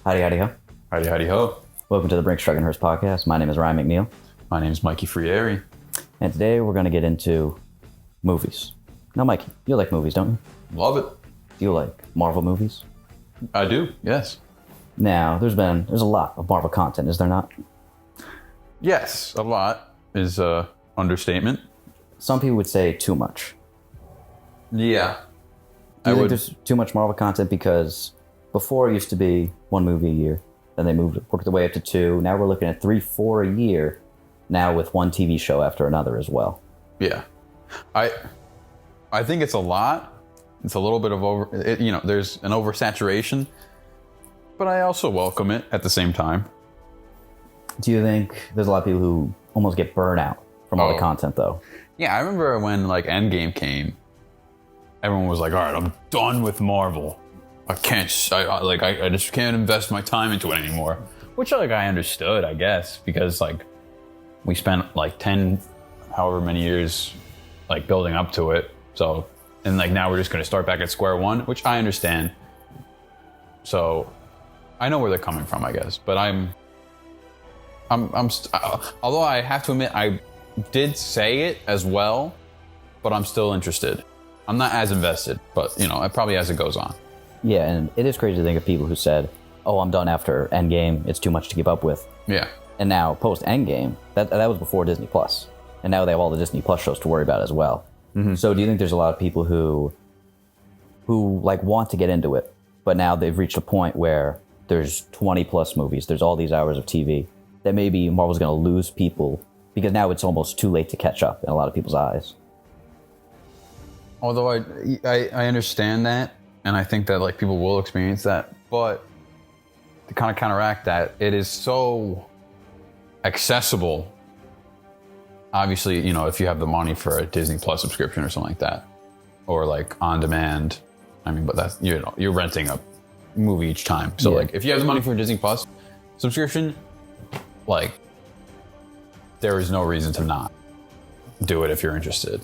Howdy, howdy, ho. Howdy, howdy, ho. Welcome to the Brinx and Hearse podcast. My name is Ryan McNeil. My name is Mikey Frieri. And today we're going to get into movies. Now, Mikey, you like movies, don't you? Love it. Do you like Marvel movies? I do, yes. Now, there's a lot of Marvel content, is there not? Yes, a lot is understatement. Some people would say too much. Yeah. Do you think there's too much Marvel content? Because before it used to be one movie a year, then they worked their way up to two. Now we're looking at 3-4 a year, now with one TV show after another as well. Yeah. I think it's a lot. It's a little bit of there's an oversaturation, but I also welcome it at the same time. Do you think there's a lot of people who almost get burnt out from all the content, though? Yeah, I remember when Endgame came, everyone was like, "All right, I'm done with Marvel. I just can't invest my time into it anymore." Which I understood, I guess, because we spent 10, however many years building up to it. So, and now we're just going to start back at square one, which I understand. So, I know where they're coming from, I guess, but although I have to admit, I did say it as well, but I'm still interested. I'm not as invested, but probably as it goes on. Yeah, and it is crazy to think of people who said, "Oh, I'm done after Endgame. It's too much to keep up with." Yeah. And now post Endgame, that was before Disney Plus, and now they have all the Disney Plus shows to worry about as well. Mm-hmm. So, do you think there's a lot of people who want to get into it, but now they've reached a point where there's 20 plus movies, there's all these hours of TV, that maybe Marvel's going to lose people because now it's almost too late to catch up in a lot of people's eyes? Although I understand that, and I think that people will experience that, but to kind of counteract that, it is so accessible. Obviously, if you have the money for a Disney Plus subscription or something like that, or on demand, but that's you're renting a movie each time. So yeah. If you have the money for a Disney Plus subscription, there is no reason to not do it if you're interested.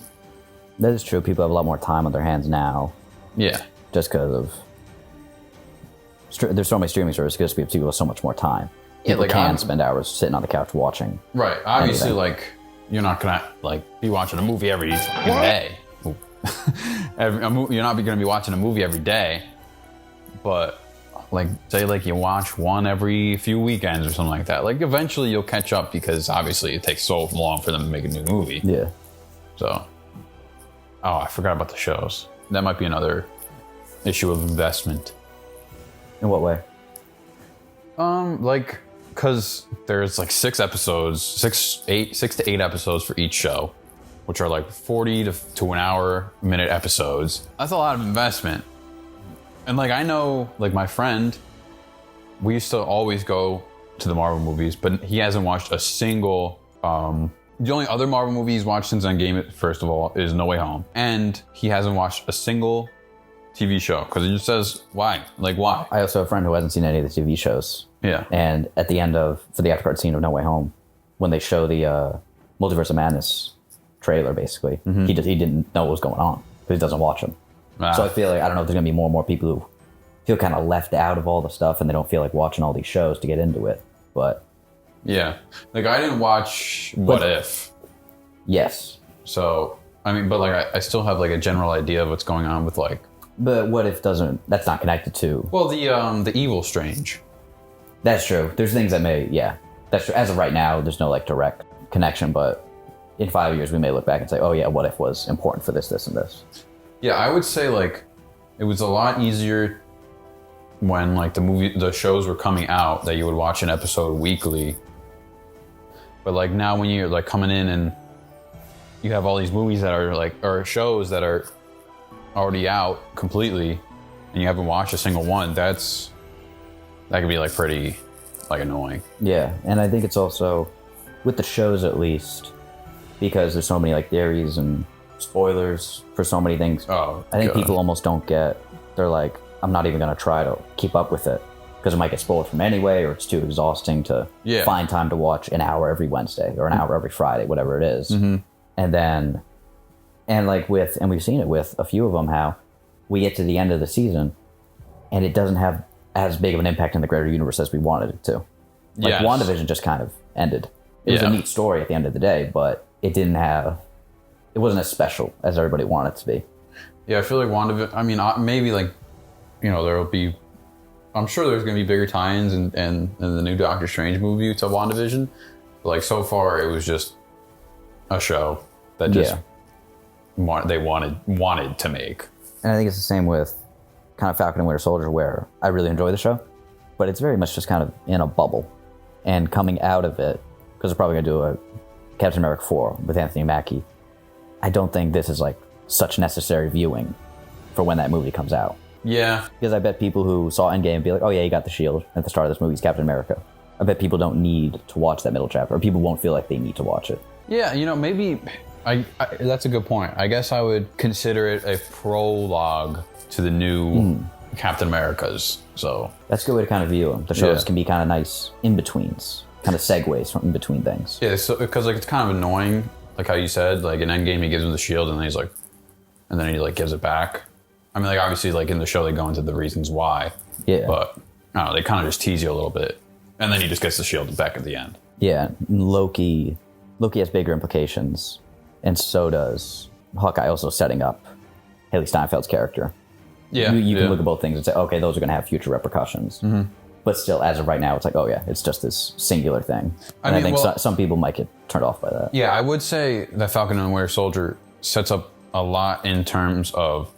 That is true. People have a lot more time on their hands now. Yeah. Just because of there's so many streaming services, because people have so much more time. People can spend hours sitting on the couch watching. Right. Obviously, you're not gonna be watching a movie every day. You're not gonna be watching a movie every day, but say you watch one every few weekends or something like that. Eventually you'll catch up, because obviously it takes so long for them to make a new movie. Yeah. So, I forgot about the shows. That might be another issue of investment. In what way? Because there's 6 to 8 episodes for each show, which are 40 to an hour minute episodes. That's a lot of investment. And I know my friend, we used to always go to the Marvel movies, but he hasn't watched a single. The only other Marvel movie he's watched since Endgame, first of all, is No Way Home, and he hasn't watched a single TV show because he just says, "Why? Why?" I also have a friend who hasn't seen any of the TV shows. Yeah. And at the end for the aftercard scene of No Way Home, when they show the Multiverse of Madness trailer, basically, mm-hmm. he didn't know what was going on because he doesn't watch them. So I feel I don't know if there's going to be more and more people who feel kind of left out of all the stuff and they don't feel like watching all these shows to get into it. But yeah, I didn't watch What If. Yes. So, I still have a general idea of what's going on with But What If that's not connected to. Well, the Evil Strange. That's true. There's things that that's true. As of right now, there's no direct connection, but in 5 years we may look back and say, "Oh yeah, What If was important for this, this, and this." Yeah, I would say it was a lot easier when the shows were coming out that you would watch an episode weekly. But now when you're coming in and you have all these movies that are or shows that are already out completely and you haven't watched a single one, that could be pretty annoying. Yeah, and I think it's also with the shows, at least, because there's so many theories and spoilers for so many things. Oh, I think people almost don't get. They're I'm not even going to try to keep up with it because it might get spoiled from anyway, or it's too exhausting to find time to watch an hour every Wednesday or an hour every Friday, whatever it is. Mm-hmm. And we've seen it with a few of them, how we get to the end of the season and it doesn't have as big of an impact in the greater universe as we wanted it to. Like Yes. WandaVision just kind of ended. It was Yeah. a neat story at the end of the day, but it wasn't as special as everybody wanted it to be. Yeah, I feel like WandaVision. I mean, maybe like, there will be. I'm sure there's going to be bigger tie-ins in the new Doctor Strange movie to WandaVision. But like so far, it was just a show that just they wanted to make. And I think it's the same with kind of Falcon and Winter Soldier, where I really enjoy the show, but it's very much just kind of in a bubble. And coming out of it, because they're probably going to do a Captain America 4 with Anthony Mackie, I don't think this is like such necessary viewing for when that movie comes out. Yeah. Because I bet people who saw Endgame be like, oh yeah, you got the shield at the start of this movie, it's Captain America. I bet people don't need to watch that middle chapter, or people won't feel like they need to watch it. Yeah, maybe I that's a good point. I guess I would consider it a prologue to the new Captain Americas. So that's a good way to kind of view them. The shows can be kind of nice in-betweens, kind of segues from in between things. yeah, so because like it's kind of annoying, like how you said, like in Endgame he gives him the shield and then he like gives it back. I mean, like obviously, like in the show they go into the reasons why. Yeah. But I don't know, they kind of just tease you a little bit, and then he just gets the shield back at the end. Yeah, Loki has bigger implications, and so does Hawkeye, also setting up Haley Steinfeld's character. Yeah, you can look at both things and say, okay, those are going to have future repercussions. Mm-hmm. But still, as of right now, it's like, oh yeah, it's just this singular thing. And I think some people might get turned off by that. Yeah, I would say that Falcon and Winter Soldier sets up a lot in terms of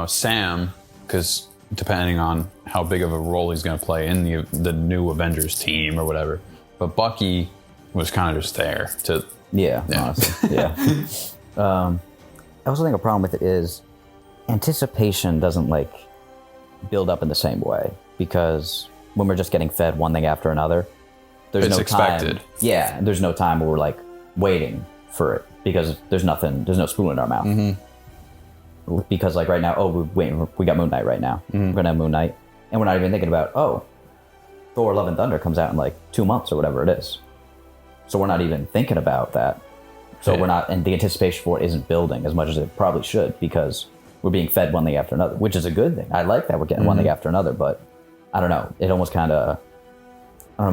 Sam, because depending on how big of a role he's going to play in the new Avengers team or whatever. But Bucky was kind of just there to... Yeah. Honestly, yeah. I also think a problem with it is anticipation doesn't like build up in the same way, because when we're just getting fed one thing after another, there's no expected. time. Yeah, there's no time where we're like waiting for it, because there's no spoon in our mouth. Mm-hmm. Because like right now, we got Moon Knight right now. Mm-hmm. We're gonna have Moon Knight, and we're not even thinking about Thor: Love and Thunder comes out in like 2 months or whatever it is. So we're not even thinking about that. So we're not, and the anticipation for it isn't building as much as it probably should, because we're being fed one thing after another, which is a good thing. I like that we're getting one thing after another, but I don't know. It almost kind of,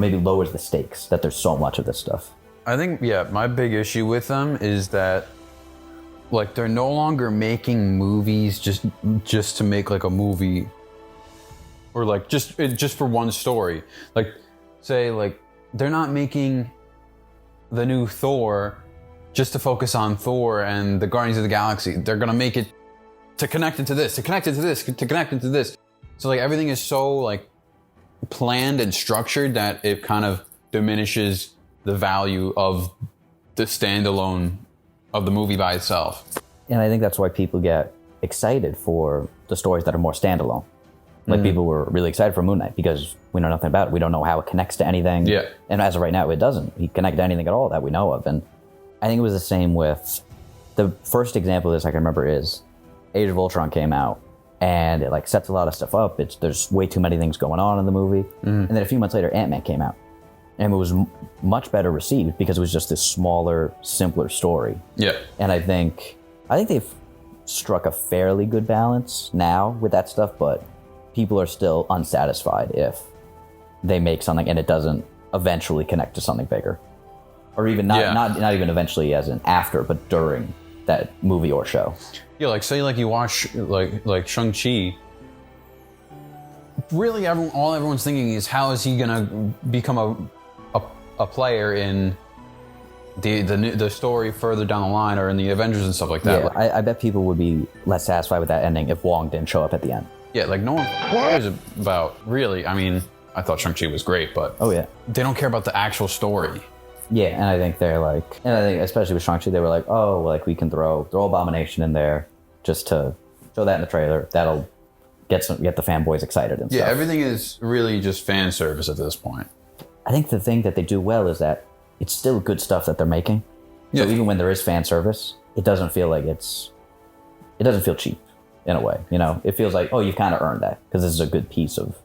maybe lowers the stakes that there's so much of this stuff. I think, my big issue with them is that like they're no longer making movies just to make like a movie, or like just for one story. Like say like they're not making the new Thor just to focus on Thor and the Guardians of the Galaxy. They're gonna make it to connect into this, to connect into this, to connect into this. So like everything is so like planned and structured that it kind of diminishes the value of the standalone of the movie by itself. And I think that's why people get excited for the stories that are more standalone. Like people were really excited for Moon Knight because we know nothing about it. We don't know how it connects to anything. Yeah. And as of right now, it doesn't. He connect to anything at all that we know of. And I think it was the same with the first example of this I can remember is Age of Ultron came out, and it like sets a lot of stuff up. There's way too many things going on in the movie. And then a few months later, Ant-Man came out, and it was much better received because it was just this smaller, simpler story. Yeah. And I think they've struck a fairly good balance now with that stuff, but people are still unsatisfied if they make something and it doesn't eventually connect to something bigger, or even not even eventually as an after, but during that movie or show. Yeah, like say like you watch like Shang-Chi. Really, all everyone's thinking is how is he gonna become a player in the story further down the line, or in the Avengers and stuff like that. Yeah, I bet people would be less satisfied with that ending if Wong didn't show up at the end. Yeah, like no one cares about, really. I mean, I thought Shang-Chi was great, but they don't care about the actual story. Yeah, and I think they're like, and I think especially with Shang-Chi, they were like, oh, like we can throw Abomination in there just to show that in the trailer. That'll get the fanboys excited and stuff. Yeah, everything is really just fan service at this point. I think the thing that they do well is that it's still good stuff that they're making. So even when there is fan service, it doesn't feel like it doesn't feel cheap in a way. You know, it feels like, oh, you've kind of earned that because this is a good piece of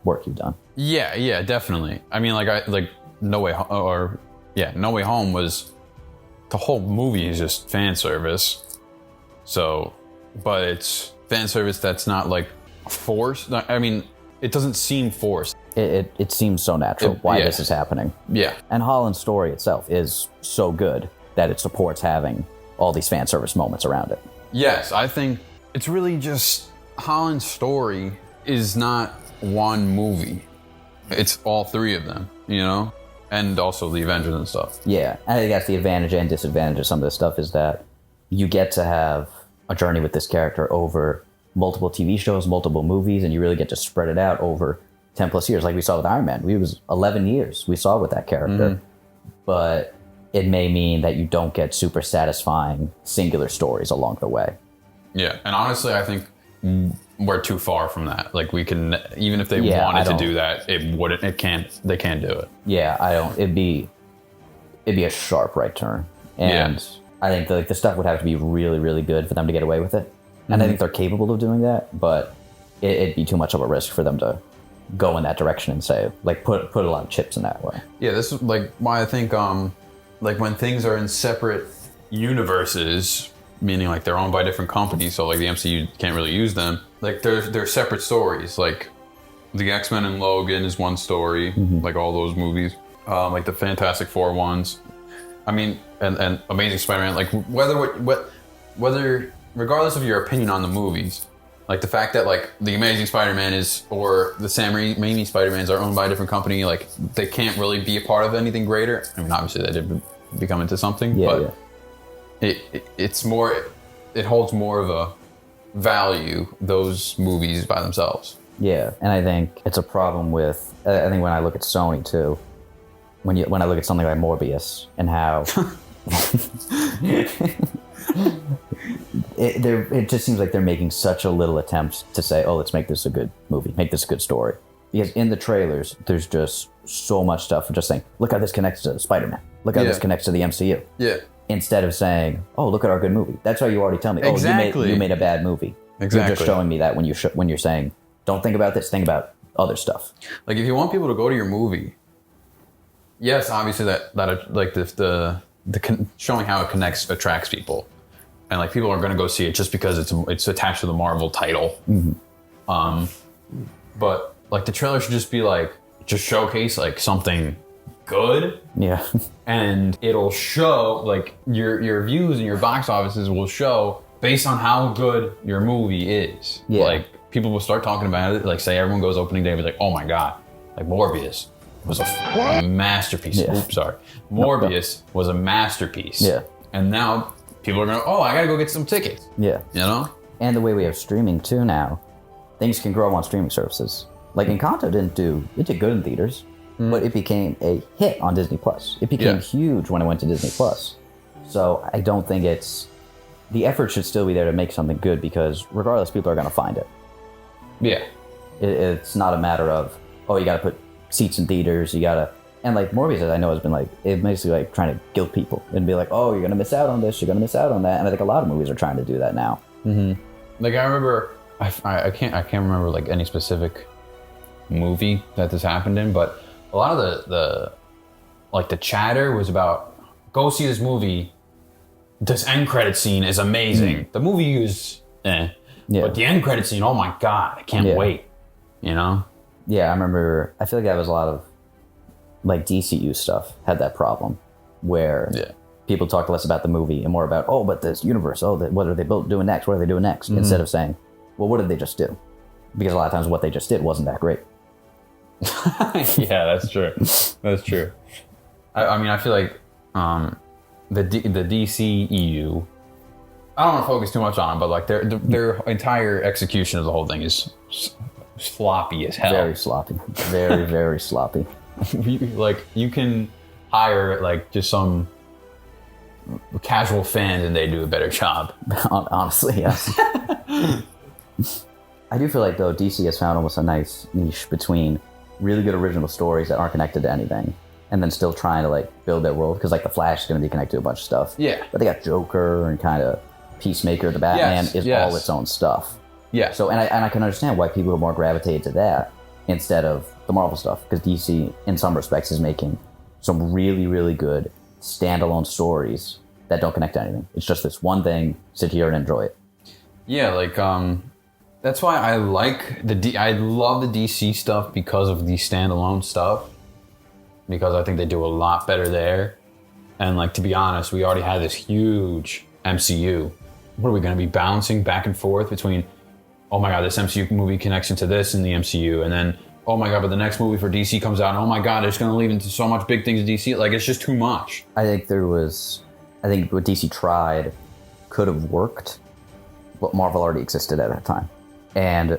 work you've done. Yeah, definitely. I mean, No Way Home was, the whole movie is just fan service. So, but it's fan service that's not like forced. I mean, it doesn't seem forced. It seems so natural why yeah. this is happening. Yeah. And Holland's story itself is so good that it supports having all these fan service moments around it. Yes, I think it's really just Holland's story is not one movie. It's all three of them, you know? And also the Avengers and stuff. Yeah, I think that's the advantage and disadvantage of some of this stuff is that you get to have a journey with this character over multiple TV shows, multiple movies, and you really get to spread it out over 10 plus years, like we saw with Iron Man. It was 11 years we saw with that character. But it may mean that you don't get super satisfying singular stories along the way. Yeah, and honestly, I think we're too far from that. Like, we can, even if they wanted to do that, they can't do it. Yeah, it'd be a sharp right turn. And I think the stuff would have to be really, really good for them to get away with it. And I think they're capable of doing that, but it'd be too much of a risk for them to go in that direction and say, like, put a lot of chips in that way. Yeah, this is like why I think like when things are in separate universes, meaning like they're owned by different companies, so like the MCU can't really use them, like they're separate stories. Like the X-Men and Logan is one story, like all those movies, like the Fantastic Four ones. I mean, and Amazing Spider-Man, like whether regardless of your opinion on the movies, like the fact that like the Amazing Spider-Man or the Sam Raimi Spider-Mans are owned by a different company, like they can't really be a part of anything greater. I mean, obviously they did become into something, but it holds more of a value, those movies by themselves. Yeah, and I think it's a problem with, I think when I look at Sony too, when I look at something like Morbius and how it just seems like they're making such a little attempt to say, oh, let's make this a good movie, make this a good story. Because in the trailers, there's just so much stuff for just saying, look how this connects to Spider-Man. Look how this connects to the MCU. Yeah. Instead of saying, oh, look at our good movie. That's why you already tell me, oh, you made a bad movie. Exactly. You're just showing me that when you're saying, don't think about this, think about other stuff. Like if you want people to go to your movie, yes, obviously that like the showing how it connects attracts people. And like people are going to go see it just because it's attached to the Marvel title. But like the trailer should just be like, just showcase like something good. Yeah. And it'll show like your views and your box offices will show based on how good your movie is. Yeah. Like people will start talking about it. Like say everyone goes opening day and be like, oh my God, like Morbius was a masterpiece. Yeah. Oops, sorry. Morbius was a masterpiece. Yeah. And now people are going, oh, I got to go get some tickets. Yeah. You know? And the way we have streaming too now, things can grow on streaming services. Like Encanto did good in theaters, but it became a hit on Disney Plus. It became huge when it went to Disney Plus. So I don't think the effort should still be there to make something good because regardless, people are going to find it. Yeah. It's not a matter of, oh, you got to put seats in theaters, and like Morbius, I know, has been like, it basically like trying to guilt people and be like, oh, you're going to miss out on this, you're going to miss out on that. And I think a lot of movies are trying to do that now. Like I remember, I can't remember like any specific movie that this happened in, but a lot of the chatter was about, go see this movie. This end credit scene is amazing. The movie is but the end credit scene, oh my God, I can't wait. You know? Yeah, I feel like that was a lot of like DCEU stuff had that problem where people talked less about the movie and more about, oh, but this universe, what are they doing next? What are they doing next? Instead of saying, well, what did they just do? Because a lot of times what they just did wasn't that great. Yeah, that's true. That's true. I mean, I feel like the DCEU, I don't want to focus too much on it, but like their entire execution of the whole thing is sloppy as hell. Very sloppy. Very, very sloppy. Like you can hire like just some casual fans and they do a better job. Honestly, yes. I do feel like though DC has found almost a nice niche between really good original stories that aren't connected to anything and then still trying to like build their world, because like the Flash is going to be connected to a bunch of stuff. Yeah. But they got Joker and kind of Peacemaker, the Batman is all its own stuff. Yeah. So and I can understand why people are more gravitated to that instead of the Marvel stuff, because DC in some respects is making some really, really good standalone stories that don't connect to anything. It's just this one thing, sit here and enjoy it. Yeah, like That's why I like I love the DC stuff because of the standalone stuff. Because I think they do a lot better there. And like, to be honest, we already had this huge MCU. What are we going to be bouncing back and forth between, oh my God, this MCU movie connects into this in the MCU, and then, oh my God, but the next movie for DC comes out, and oh my God, it's going to lead into so much big things in DC. Like, it's just too much. I think what DC tried could have worked, but Marvel already existed at that time. And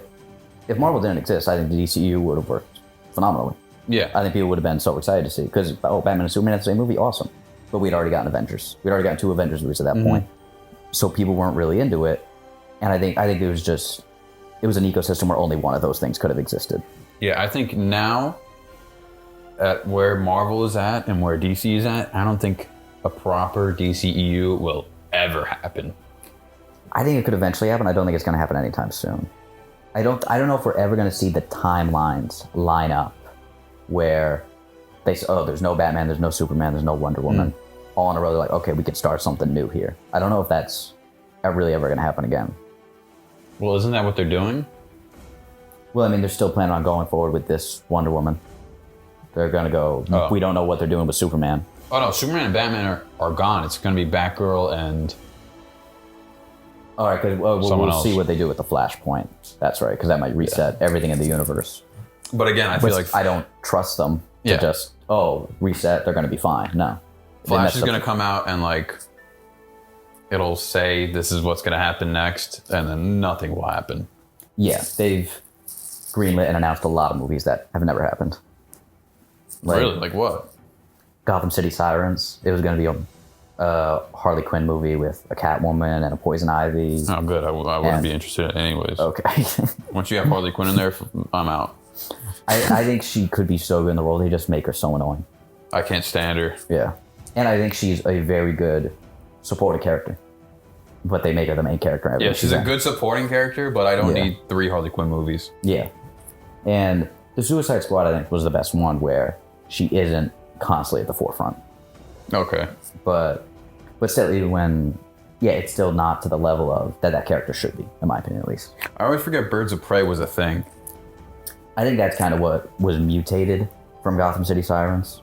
if Marvel didn't exist, I think the DCEU would have worked phenomenally. Yeah. I think people would have been so excited to see, because, Batman and Superman, that's the same movie, awesome. But we'd already gotten Avengers. We'd already gotten 2 Avengers movies at that point. So people weren't really into it. And I think it was an ecosystem where only one of those things could have existed. Yeah, I think now, at where Marvel is at and where DC is at, I don't think a proper DCEU will ever happen. I think it could eventually happen. I don't think it's going to happen anytime soon. I don't know if we're ever going to see the timelines line up where they say, oh, there's no Batman, there's no Superman, there's no Wonder Woman. All in a row, they're like, okay, we could start something new here. I don't know if that's really ever going to happen again. Well, isn't that what they're doing? Well, I mean, they're still planning on going forward with this Wonder Woman. They're going to go, we don't know what they're doing with Superman. Oh, no, Superman and Batman are gone. It's going to be Batgirl and... All right, because we'll see what they do with the Flashpoint. That's right, because that might reset everything in the universe. But again, I feel like... I don't trust them to just, reset, they're going to be fine. No. Flash is going to come out and, like, it'll say this is what's going to happen next, and then nothing will happen. Yeah, they've greenlit and announced a lot of movies that have never happened. Really? Like what? Gotham City Sirens. It was going to be a Harley Quinn movie with a Catwoman and a Poison Ivy. Oh, good. I wouldn't be interested in it anyways. Okay. Once you have Harley Quinn in there, I'm out. I think she could be so good in the role. They just make her so annoying. I can't stand her. Yeah. And I think she's a very good supporting character. But they make her the main character. Yeah, she's a good supporting character, but I don't need 3 Harley Quinn movies. Yeah. And the Suicide Squad, I think, was the best one where she isn't constantly at the forefront. Okay. But still, even when... Yeah, it's still not to the level of that character should be, in my opinion, at least. I always forget Birds of Prey was a thing. I think that's kind of what was mutated from Gotham City Sirens.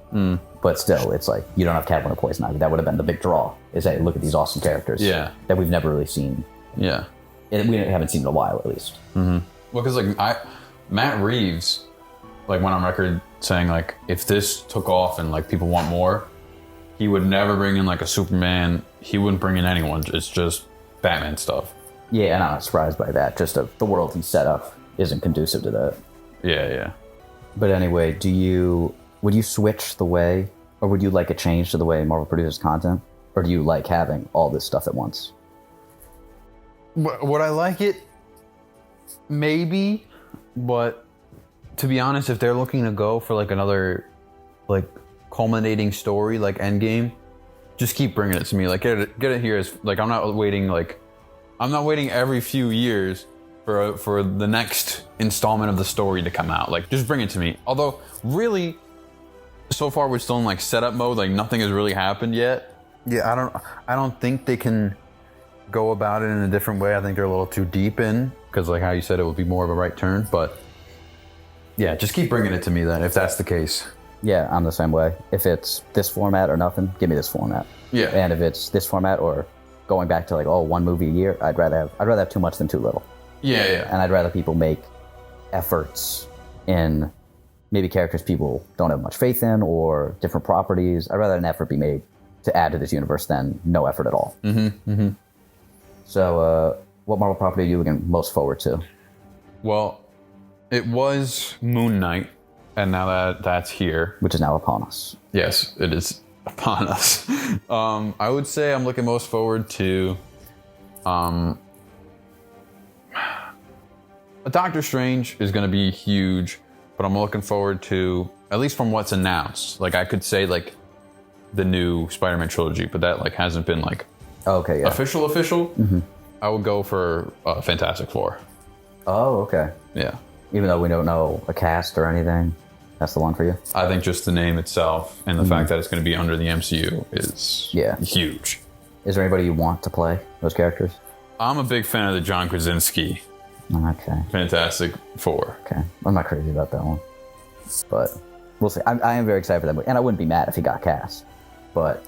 But still, it's like, you don't have Catwoman or Poison Ivy. That would have been the big draw, is hey, look at these awesome characters that we've never really seen. Yeah. We haven't seen in a while, at least. Mm-hmm. Well, because like Matt Reeves, like went on record saying like, if this took off and like people want more, he would never bring in like a Superman. He wouldn't bring in anyone. It's just Batman stuff. Yeah, and I'm not surprised by that. Just the world he's set up isn't conducive to that. Yeah. But anyway, would you switch the way, or would you like a change to the way Marvel produces content? Or do you like having all this stuff at once? Would I like it? Maybe, but to be honest, if they're looking to go for like another like culminating story like Endgame, just keep bringing it to me. Like get it here. As like I'm not waiting every few years for the next installment of the story to come out. Like just bring it to me. Although really, so far we're still in like setup mode. Like nothing has really happened yet. Yeah, I don't think they can go about it in a different way. I think they're a little too deep in, because like how you said, it would be more of a right turn. But yeah, just keep bringing it to me then, if that's the case. Yeah, I'm the same way. If it's this format or nothing, give me this format. Yeah. And if it's this format or going back to like, one movie a year, I'd rather have too much than too little. Yeah. And I'd rather people make efforts in maybe characters people don't have much faith in or different properties. I'd rather an effort be made to add to this universe than no effort at all. Mm-hmm. So, what Marvel property are you looking most forward to? Well, it was Moon Knight, and now that's here. Which is now upon us. Yes, it is upon us. I would say I'm looking most forward to Doctor Strange is going to be huge, but I'm looking forward to, at least from what's announced, like I could say like the new Spider-Man trilogy, but that like hasn't been like official. Mm-hmm. I would go for Fantastic Four. Oh, okay. Yeah. Even though we don't know a cast or anything, that's the one for you? I think just the name itself and the fact that it's going to be under the MCU is huge. Is there anybody you want to play those characters? I'm a big fan of the John Krasinski Okay. Fantastic Four. Okay. I'm not crazy about that one. But we'll see. I am very excited for that movie. And I wouldn't be mad if he got cast. But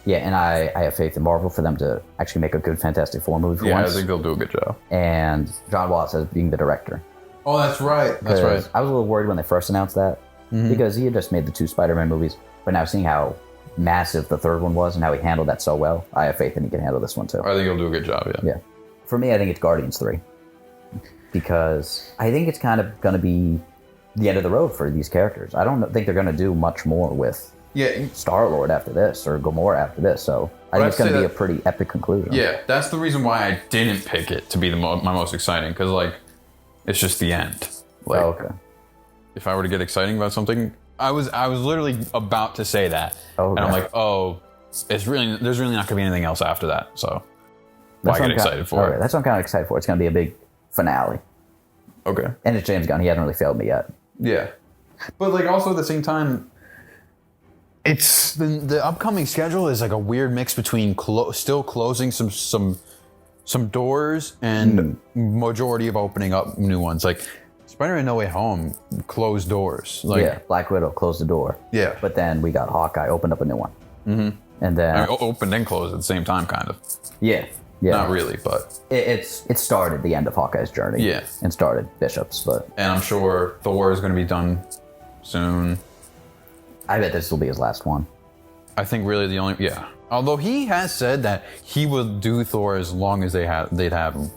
yeah, and I have faith in Marvel for them to actually make a good Fantastic Four movie for once. I think they'll do a good job. And John Watts as being the director. Oh, that's right. That's right. I was a little worried when they first announced that because he had just made the 2 Spider-Man movies. But now seeing how massive the third one was and how he handled that so well, I have faith in he can handle this one too. I think he'll do a good job, Yeah. For me, I think it's Guardians 3. Because I think it's kind of going to be the end of the road for these characters. I don't think they're going to do much more with Star-Lord after this or Gamora after this. So I think it's going to be a pretty epic conclusion. Yeah, that's the reason why I didn't pick it to be my most exciting. Because, like, it's just the end. Like, okay. If I were to get exciting about something, I was literally about to say that. Okay. And I'm like, there's really not going to be anything else after that. So why get excited for it? That's what I'm kind of excited for. It's going to be a big finale. Okay. And it's James Gunn. He hasn't really failed me yet. Yeah. But, like, also at the same time, it's the upcoming schedule is like a weird mix between still closing some doors and majority of opening up new ones. Like Spider-Man No Way Home closed doors. Like Black Widow closed the door. Yeah. But then we got Hawkeye, opened up a new one. Mm-hmm. And then opened and closed at the same time, kind of. Yeah. Not really, but it started the end of Hawkeye's journey. Yeah. And started Bishop's, but and I'm sure Thor is going to be done soon. I bet this will be his last one. I think really the only Although he has said that he will do Thor as long as they'd have him.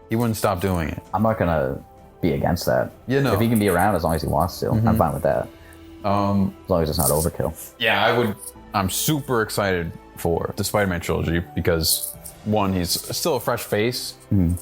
He wouldn't stop doing it. I'm not gonna be against that. Yeah, no. If he can be around as long as he wants to, I'm fine with that. As long as it's not overkill. Yeah, I'm super excited for the Spider-Man trilogy because one, he's still a fresh face,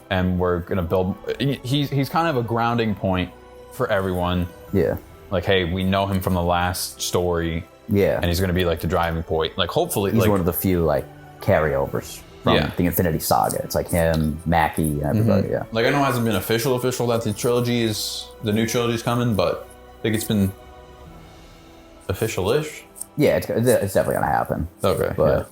and we're gonna build. He's kind of a grounding point for everyone. Yeah. Like, hey, we know him from the last story. Yeah. And he's gonna be like the driving point. Like, hopefully, he's one of the few like carryovers from the Infinity Saga. It's like him, Mackie, and everybody. Yeah. Like, I know it hasn't been official that the new trilogy is coming, but I think it's been official-ish. Yeah, it's definitely gonna happen. Okay.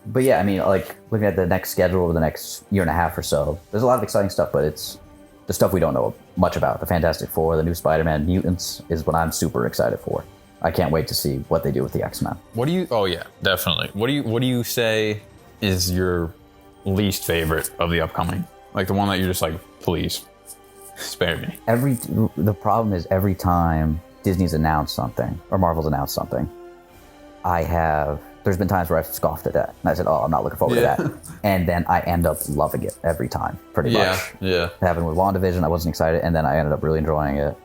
But yeah, I mean, like looking at the next schedule over the next year and a half or so, there's a lot of exciting stuff, but it's the stuff we don't know much about. The Fantastic Four, the new Spider-Man, Mutants is what I'm super excited for. I can't wait to see what they do with the X-Men. Oh yeah, definitely. What do you say is your least favorite of the upcoming? Like the one that you're just like, please spare me. The problem is every time Disney's announced something or Marvel's announced something, there's been times where I've scoffed at that. And I said, I'm not looking forward to that. And then I end up loving it every time, pretty much. Yeah. It happened with WandaVision. I wasn't excited. And then I ended up really enjoying it.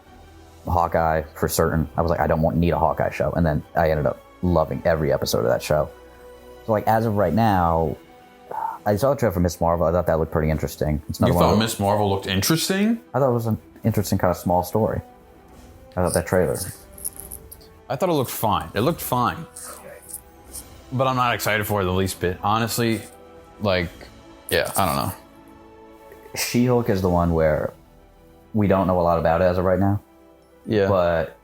Hawkeye, for certain. I was like, I don't need a Hawkeye show. And then I ended up loving every episode of that show. So, like, as of right now, I saw the trailer for Miss Marvel. I thought that looked pretty interesting. You thought Miss Marvel looked interesting? I thought it was an interesting kind of small story. I thought that trailer. I thought it looked fine. It looked fine. But I'm not excited for it the least bit. Honestly, like, I don't know. She-Hulk is the one where we don't know a lot about it as of right now. Yeah. But,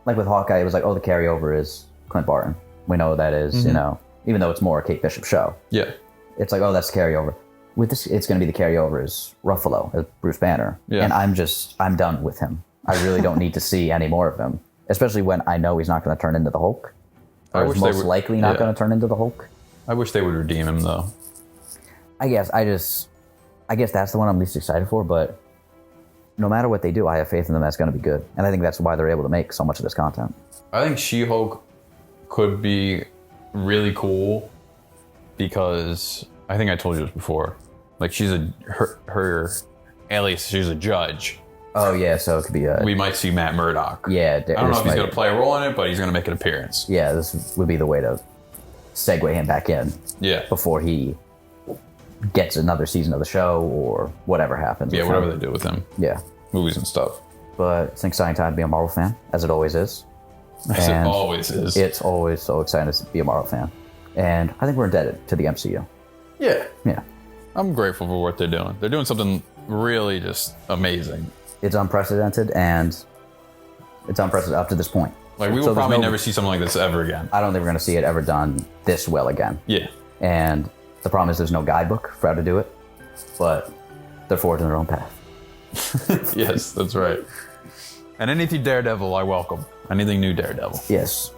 like with Hawkeye, it was like, the carryover is Clint Barton. We know that is, even though it's more a Kate Bishop show. Yeah. It's like, that's the carryover. With this, it's going to be the carryover is Ruffalo, as Bruce Banner. Yeah. And I'm done with him. I really don't need to see any more of him. Especially when I know he's not going to turn into the Hulk. Or is most likely not going to turn into the Hulk. I wish they would redeem him, though. I guess that's the one I'm least excited for, but no matter what they do, I have faith in them that's going to be good. And I think that's why they're able to make so much of this content. I think She-Hulk could be really cool because I think I told you this before. Like, her alias, she's a judge. Oh, yeah, so it could be we might see Matt Murdock. Yeah. I don't know if he's going to play a role in it, but he's going to make an appearance. Yeah, this would be the way to segue him back in. Yeah. Before he gets another season of the show or whatever happens. Yeah, whatever they do with him. Yeah. Movies and stuff. But it's an exciting time to be a Marvel fan, as it always is. As it always is. It's always so exciting to be a Marvel fan. And I think we're indebted to the MCU. Yeah. Yeah. I'm grateful for what they're doing. They're doing something really just amazing. It's unprecedented, and it's unprecedented up to this point. Like, we will probably never see something like this ever again. I don't think we're going to see it ever done this well again. Yeah. And the problem is there's no guidebook for how to do it, but they're forging their own path. Yes, that's right. And anything Daredevil, I welcome. Anything new Daredevil. Yes.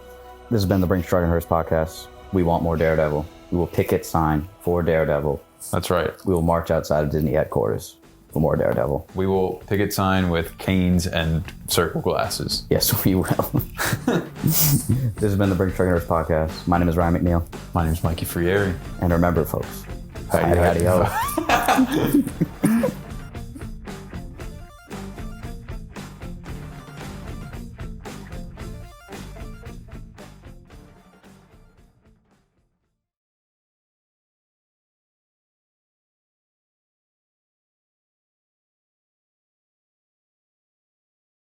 This has been the Brinx Truck and Hearse podcast. We want more Daredevil. We will picket sign for Daredevil. That's right. We will march outside of Disney headquarters for more Daredevil. We will picket sign with canes and circle glasses. Yes, we will. This has been the Brinx Truck and Hearse podcast. My name is Ryan McNeil. My name is Mikey Frieri. And remember, folks, Howdy, howdy, ho.